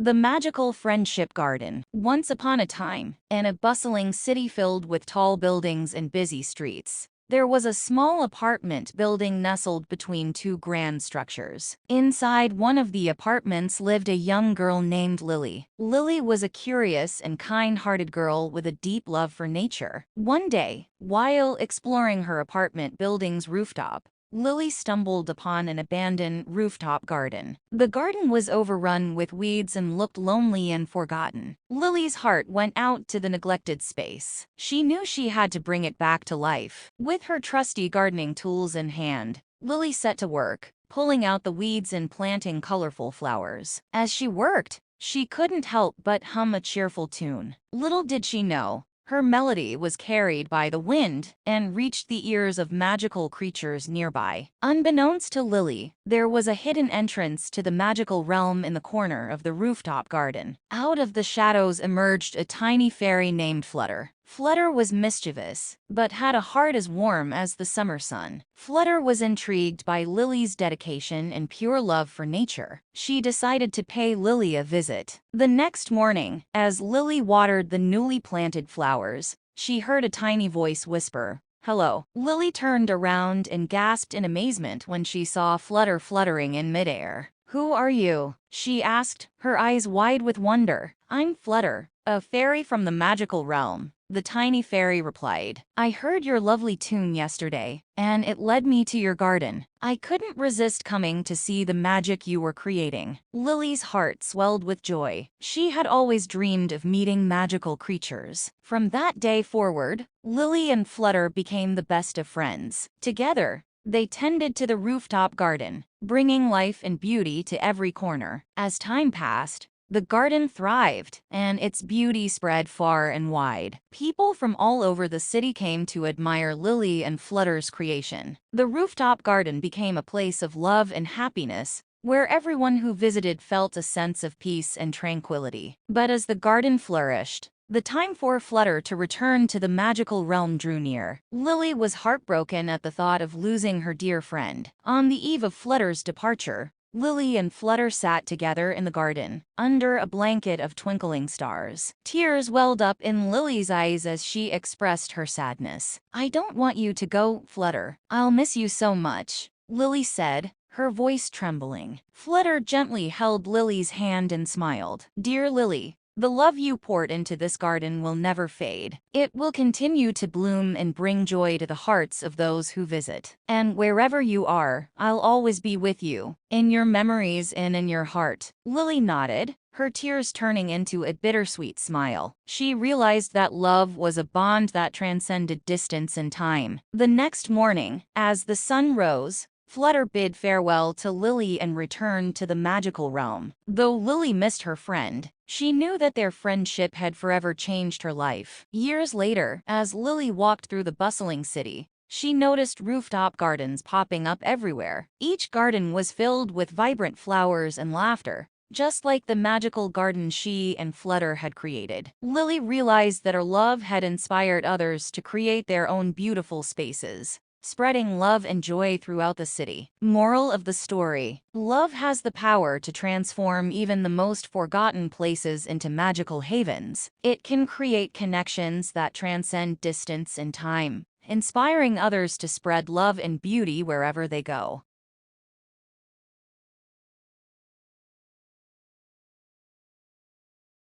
The Magical Friendship Garden. Once upon a time, in a bustling city filled with tall buildings and busy streets, there was a small apartment building nestled between two grand structures. Inside one of the apartments lived a young girl named Lily. Lily was a curious and kind-hearted girl with a deep love for nature. One day, while exploring her apartment building's rooftop, Lily stumbled upon an abandoned rooftop garden. The garden was overrun with weeds and looked lonely and forgotten. Lily's heart went out to the neglected space. She knew she had to bring it back to life. With her trusty gardening tools in hand, Lily set to work, pulling out the weeds and planting colorful flowers. As she worked, she couldn't help but hum a cheerful tune. Little did she know, her melody was carried by the wind and reached the ears of magical creatures nearby. Unbeknownst to Lily, there was a hidden entrance to the magical realm in the corner of the rooftop garden. Out of the shadows emerged a tiny fairy named Flutter. Flutter was mischievous, but had a heart as warm as the summer sun. Flutter was intrigued by Lily's dedication and pure love for nature. She decided to pay Lily a visit. The next morning, as Lily watered the newly planted flowers, she heard a tiny voice whisper, "Hello." Lily turned around and gasped in amazement when she saw Flutter fluttering in midair. "Who are you?" she asked, her eyes wide with wonder. "I'm Flutter, a fairy from the magical realm," the tiny fairy replied. "I heard your lovely tune yesterday, and it led me to your garden. I couldn't resist coming to see the magic you were creating." Lily's heart swelled with joy. She had always dreamed of meeting magical creatures. From that day forward, Lily and Flutter became the best of friends. Together, they tended to the rooftop garden, bringing life and beauty to every corner. As time passed, the garden thrived, and its beauty spread far and wide. People from all over the city came to admire Lily and Flutter's creation. The rooftop garden became a place of love and happiness, where everyone who visited felt a sense of peace and tranquility. But as the garden flourished, the time for Flutter to return to the magical realm drew near. Lily was heartbroken at the thought of losing her dear friend. On the eve of Flutter's departure, Lily and Flutter sat together in the garden, under a blanket of twinkling stars. Tears welled up in Lily's eyes as she expressed her sadness. "I don't want you to go, Flutter. I'll miss you so much," Lily said, her voice trembling. Flutter gently held Lily's hand and smiled. "Dear Lily, the love you poured into this garden will never fade. It will continue to bloom and bring joy to the hearts of those who visit. And wherever you are, I'll always be with you, in your memories and in your heart." Lily nodded, her tears turning into a bittersweet smile. She realized that love was a bond that transcended distance and time. The next morning, as the sun rose, Flutter bid farewell to Lily and returned to the magical realm. Though Lily missed her friend, she knew that their friendship had forever changed her life. Years later, as Lily walked through the bustling city, she noticed rooftop gardens popping up everywhere. Each garden was filled with vibrant flowers and laughter, just like the magical garden she and Flutter had created. Lily realized that her love had inspired others to create their own beautiful spaces, spreading love and joy throughout the city. Moral of the story: love has the power to transform even the most forgotten places into magical havens. It can create connections that transcend distance and time, inspiring others to spread love and beauty wherever they go.